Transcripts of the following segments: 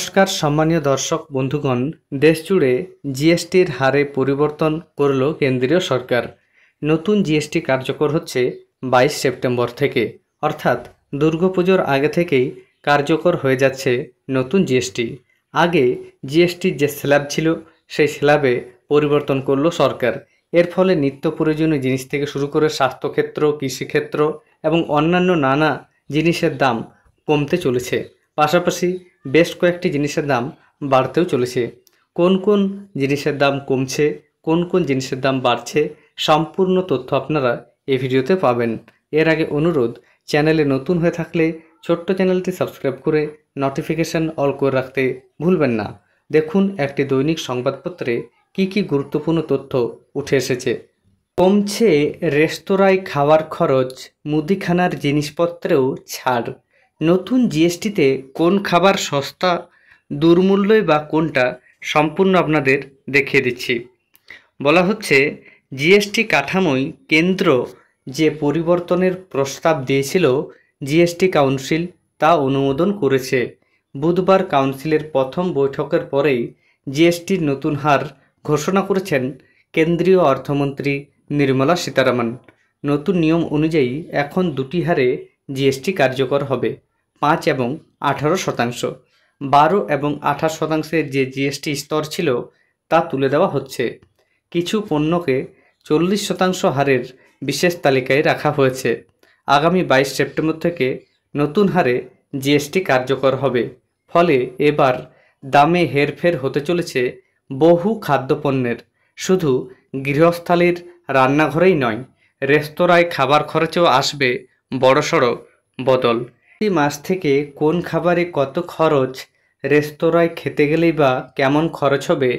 নমস্কার সম্মানীয় দর্শক বন্ধুগণ, দেশ জুড়ে জিএসটির হারে পরিবর্তন করল কেন্দ্রীয় সরকার। নতুন জিএসটি কার্যকর হচ্ছে 22 সেপ্টেম্বর থেকে, অর্থাৎ দুর্গাপুজোর আগে থেকেই কার্যকর হয়ে যাচ্ছে নতুন জিএসটি। আগে জিএসটির যে স্ল্যাব ছিল সেই স্ল্যাবে পরিবর্তন করল সরকার। এর ফলে নিত্য প্রয়োজনীয় জিনিস থেকে শুরু করে স্বাস্থ্যক্ষেত্র, কৃষিক্ষেত্র এবং অন্যান্য নানা জিনিসের দাম কমতে চলেছে। পাশাপাশি বেশ কয়েকটি জিনিসের দাম বাড়তেও চলেছে। কোন কোন জিনিসের দাম কমছে, কোন কোন জিনিসের দাম বাড়ছে, সম্পূর্ণ তথ্য আপনারা এই ভিডিওতে পাবেন। এর আগে অনুরোধ, চ্যানেলে নতুন হয়ে থাকলে ছোট্ট চ্যানেলটি সাবস্ক্রাইব করে নোটিফিকেশন অল করে রাখতে ভুলবেন না। দেখুন একটি দৈনিক সংবাদপত্রে কি কি গুরুত্বপূর্ণ তথ্য উঠে এসেছে। কমছে রেস্তোরাঁয় খাওয়ার খরচ, মুদিখানার জিনিসপত্রেও ছাড়। নতুন জিএসটিতে কোন খাবার সস্তা, দুর্মূল্যই বা কোনটা, সম্পূর্ণ আপনাদের দেখিয়ে দিচ্ছি। বলা হচ্ছে জিএসটি কাঠামোয় কেন্দ্র যে পরিবর্তনের প্রস্তাব দিয়েছিল, জিএসটি কাউন্সিল তা অনুমোদন করেছে। বুধবার কাউন্সিলের প্রথম বৈঠকের পরেই জিএসটির নতুন হার ঘোষণা করেছেন কেন্দ্রীয় অর্থমন্ত্রী নির্মলা সীতারামন। নতুন নিয়ম অনুযায়ী এখন দুটি হারে জিএসটি কার্যকর হবে, 5 এবং 18%। 12 এবং 28%-এর যে জিএসটি স্তর ছিল তা তুলে দেওয়া হচ্ছে। কিছু পণ্যকে 40% হারের বিশেষ তালিকায় রাখা হয়েছে। আগামী 22 সেপ্টেম্বর থেকে নতুন হারে জিএসটি কার্যকর হবে। ফলে এবার দামে হেরফের হতে চলেছে বহু খাদ্যপণ্যের। শুধু গৃহস্থালির রান্নাঘরেই নয়, রেস্তোরাঁয় খাবার খরচেও আসবে বড়সড় বদল। এই মাস থেকে কোন খাবারে কত খরচ, রেস্তোরাঁয় খেতে গেলেই বা কেমন খরচ হবে,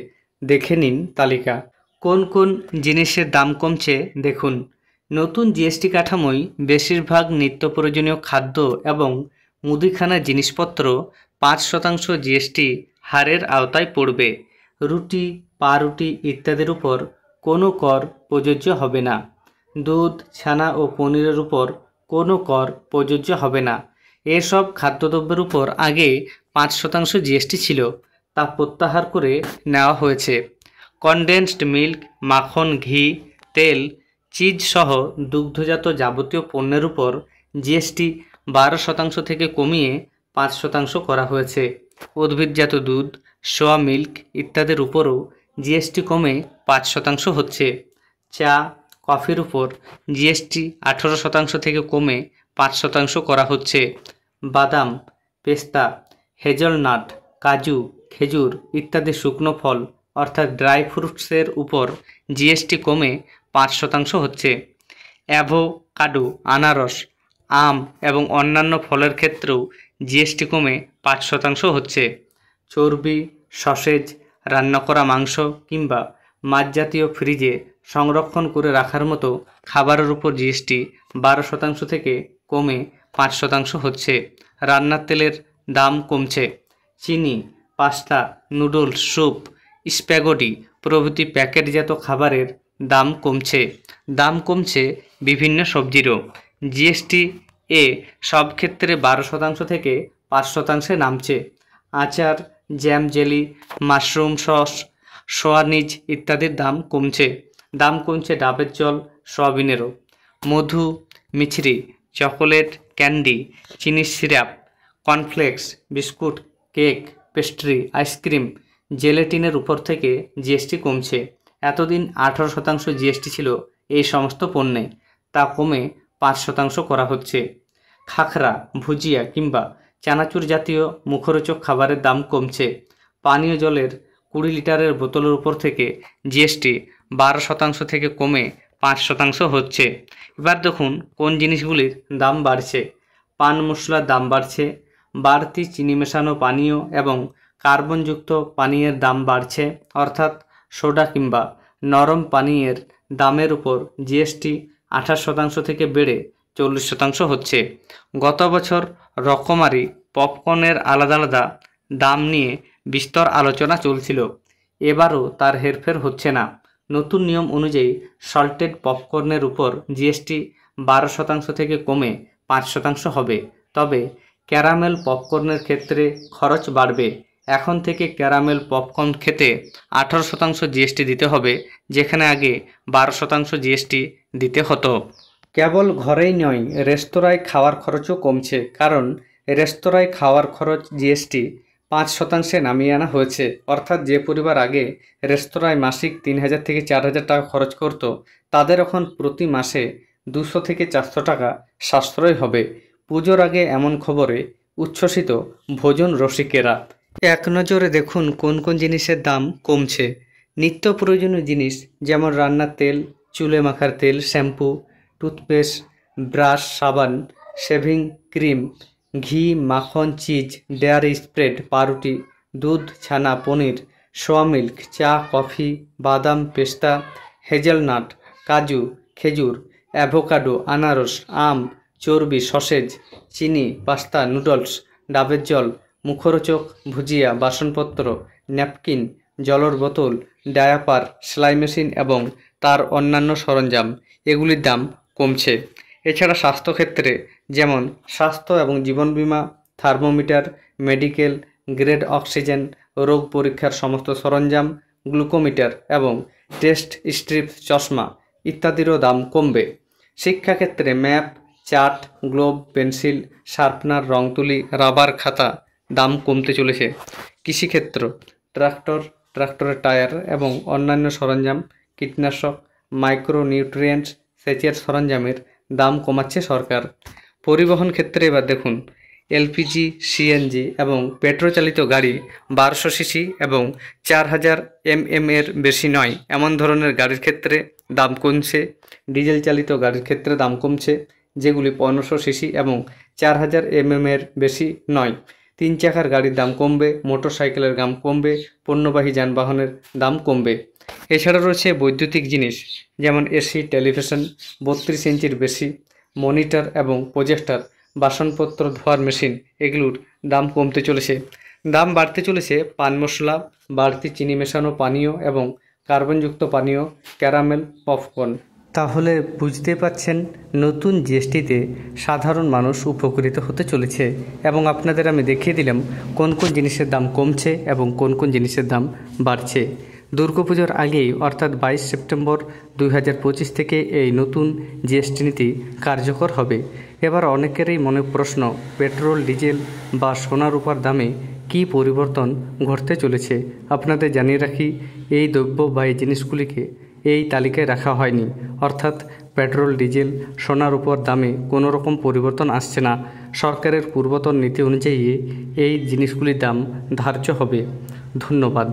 দেখে নিন তালিকা। কোন কোন জিনিসের দাম কমছে দেখুন। নতুন জিএসটি কাঠামোয় বেশিরভাগ নিত্য প্রয়োজনীয় খাদ্য এবং মুদিখানার জিনিসপত্র 5% জিএসটি হারের আওতায় পড়বে। রুটি, পাউরুটি ইত্যাদির উপর কোনো কর প্রযোজ্য হবে না। দুধ, ছানা ও পনিরের উপর কোনো কর প্রযোজ্য হবে না। এসব খাদ্যদ্রব্যের উপর আগে 5% জিএসটি ছিল, তা প্রত্যাহার করে নেওয়া হয়েছে। কনডেন্সড মিল্ক, মাখন, ঘি, তেল, চিজ সহ দুগ্ধজাত যাবতীয় পণ্যের উপর জিএসটি 12% থেকে কমিয়ে 5% করা হয়েছে। উদ্ভিদজাত দুধ, সোয়া মিল্ক ইত্যাদির উপরও জিএসটি কমে 5% হচ্ছে। চা, কফির উপর জিএসটি 18% থেকে কমে 5% করা হচ্ছে। বাদাম, পেস্তা, হেজলনাট, কাজু, খেজুর ইত্যাদি শুকনো ফল অর্থাৎ ড্রাই ফ্রুটসের উপর জিএসটি কমে 5% হচ্ছে। অ্যাভোকাডো, আনারস, আম এবং অন্যান্য ফলের ক্ষেত্রেও জিএসটি কমে 5% হচ্ছে। চর্বি, সসেজ, রান্না করা মাংস কিংবা মাছ জাতীয় ফ্রিজে সংরক্ষণ করে রাখার মতো খাবারের উপর জিএসটি 12% থেকে কমে 5% হচ্ছে। রান্নার তেলের দাম কমছে। চিনি, পাস্তা, নুডলস, স্যুপ, স্প্যাগেটি প্রভৃতি প্যাকেটজাত খাবারের দাম কমছে। দাম কমছে বিভিন্ন সবজিরও। জিএসটি এ সব ক্ষেত্রে 12% থেকে 5% নামছে। আচার, জ্যাম, জেলি, মাশরুম সস, সোয়ানিজ ইত্যাদির দাম কমছে। দাম কমছে ডাবের জল, সয়াবিনেরও। মধু, মিছরি, চকোলেট, ক্যান্ডি, চিনির syrup, cornflakes, biscuit, cake, pastry, ice cream, জেলেটিনের উপর থেকে জিএসটি কমছে। এতদিন 18% জিএসটি ছিল এই সমস্ত পণ্যে, তা কমে 5% করা হচ্ছে। খাখরা, ভুজিয়া কিংবা চানাচুর জাতীয় মুখরোচক খাবারের দাম কমছে। পানীয় জলের 20 লিটারের বোতলের উপর থেকে জিএসটি 12% থেকে কমে 5% হচ্ছে। এবার দেখুন কোন জিনিসগুলির দাম বাড়ছে। পান মশলার দাম বাড়ছে। বাড়তি চিনি মেশানো পানীয় এবং কার্বনযুক্ত পানীয়ের দাম বাড়ছে, অর্থাৎ সোডা কিংবা নরম পানীয়ের দামের উপর জিএসটি 28% থেকে বেড়ে 40% হচ্ছে। গত বছর রকমারি পপকর্নের আলাদা আলাদা দাম নিয়ে বিস্তর আলোচনা চলছিল। এবারও তার হেরফের হচ্ছে না। নতুন নিয়ম অনুযায়ী সল্টেড পপকর্নের উপর জিএসটি 12% থেকে কমে 5% হবে। তবে ক্যারামেল পপকর্নের ক্ষেত্রে খরচ বাড়বে। এখন থেকে ক্যারামেল পপকর্ন খেতে 18% জিএসটি দিতে হবে, যেখানে আগে 12% জিএসটি দিতে হতো। কেবল ঘরেই নয়, রেস্তোরাঁয় খাওয়ার খরচও কমছে, কারণ রেস্তোরাঁয় খাওয়ার খরচ জিএসটি 5% নামিয়ে আনা হয়েছে। অর্থাৎ যে পরিবার আগে রেস্তোরাঁয় মাসিক 3000 থেকে 4000 টাকা খরচ করত, তাদের এখন প্রতি মাসে 200 থেকে 400 টাকা সাশ্রয় হবে। পুজোর আগে এমন খবরে উচ্ছ্বসিত ভোজন রসিকেরা। এক নজরে দেখুন কোন কোন জিনিসের দাম কমছে। নিত্য প্রয়োজনীয় জিনিস যেমন রান্নার তেল, চুলে মাখার তেল, শ্যাম্পু, টুথপেস্ট, ব্রাশ, সাবান, শেভিং ক্রিম, ঘি, মাখন, চিজ, ডেয়ারি স্প্রেড, পাউরুটি, দুধ, ছানা, পনির, সোয়া মিল্ক, চা, কফি, বাদাম, পেস্তা, হেজেলনাট, কাজু, খেজুর, অ্যাভোকাডো, আনারস, আম, চর্বি, সসেজ, চিনি, পাস্তা, নুডলস, ডাবের জল, মুখরোচক, ভুজিয়া, বাসনপত্র, ন্যাপকিন, জলের বোতল, ডায়াপার, সেলাই মেশিন এবং তার অন্যান্য সরঞ্জাম, এগুলির দাম কমছে। এছাড়া স্বাস্থ্যক্ষেত্রে যেমন স্বাস্থ্য এবং জীবন বীমা, থার্মোমিটার, মেডিকেল গ্রেড অক্সিজেন, রোগ পরীক্ষার সমস্ত সরঞ্জাম, গ্লুকোমিটার এবং টেস্ট স্ট্রিপ, চশমা ইত্যাদিরও দাম কমবে। শিক্ষাক্ষেত্রে map, chart, globe, pencil, sharpener, রং তুলি, রাবার খাতা দাম কমতে চলেছে। কৃষিক্ষেত্র ট্রাক্টর, ট্রাক্টরের টায়ার এবং অন্যান্য সরঞ্জাম, কীটনাশক, মাইক্রোনিউট্রিয়েন্টস, সেচের সরঞ্জামের দাম কমাচ্ছে সরকার। পরিবহন ক্ষেত্রে এবার দেখুন, এলপিজি, সিএনজি এবং পেট্রোল চালিত গাড়ি 1200 সিসি এবং 4000 এর বেশি নয় এমন ধরনের গাড়ির ক্ষেত্রে দাম কমছে। ডিজেল চালিত গাড়ির ক্ষেত্রে দাম কমছে, যেগুলি 1500 সিসি এবং 4000 এর বেশি নয়। 3 চাকার গাড়ির দাম কমবে, মোটরসাইকেলের দাম কমবে, পণ্যবাহী যানবাহনের দাম কমবে। এছাড়া রয়েছে বৈদ্যুতিক জিনিস যেমন এসি, টেলিভিশন, 32 ইঞ্চির বেশি, মনিটর এবং প্রজেক্টর, বাসনপত্র ধোয়ার মেশিন, এগুলোর দাম কমতে চলেছে। দাম বাড়তে চলেছে পান মশলা, বাড়তি চিনি মেশানো পানীয় এবং কার্বনযুক্ত পানীয়, ক্যারামেল, পপকর্ন। তাহলে বুঝতে পারছেন নতুন জিএসটিতে সাধারণ মানুষ উপকৃত হতে চলেছে, এবং আপনাদের আমি দেখিয়ে দিলাম কোন কোন জিনিসের দাম কমছে এবং কোন কোন জিনিসের দাম বাড়ছে। দুর্গাপুজোর আগেই অর্থাৎ 22 সেপ্টেম্বর 2025 থেকে এই নতুন জিএসটি নীতি কার্যকর হবে। এবার অনেকেরই মনে প্রশ্ন, পেট্রোল, ডিজেল বা সোনা রূপার দামে কী পরিবর্তন ঘটতে চলেছে। আপনাদের জানিয়ে রাখি, এই দ্রব্য বা এই জিনিসগুলিকে এই তালিকায় রাখা হয়নি, অর্থাৎ পেট্রোল, ডিজেল, সোনার উপর দামে কোনো রকম পরিবর্তন আসছে না। সরকারের পূর্বতন নীতি অনুযায়ী এই জিনিসগুলির দাম ধার্য হবে। ধন্যবাদ।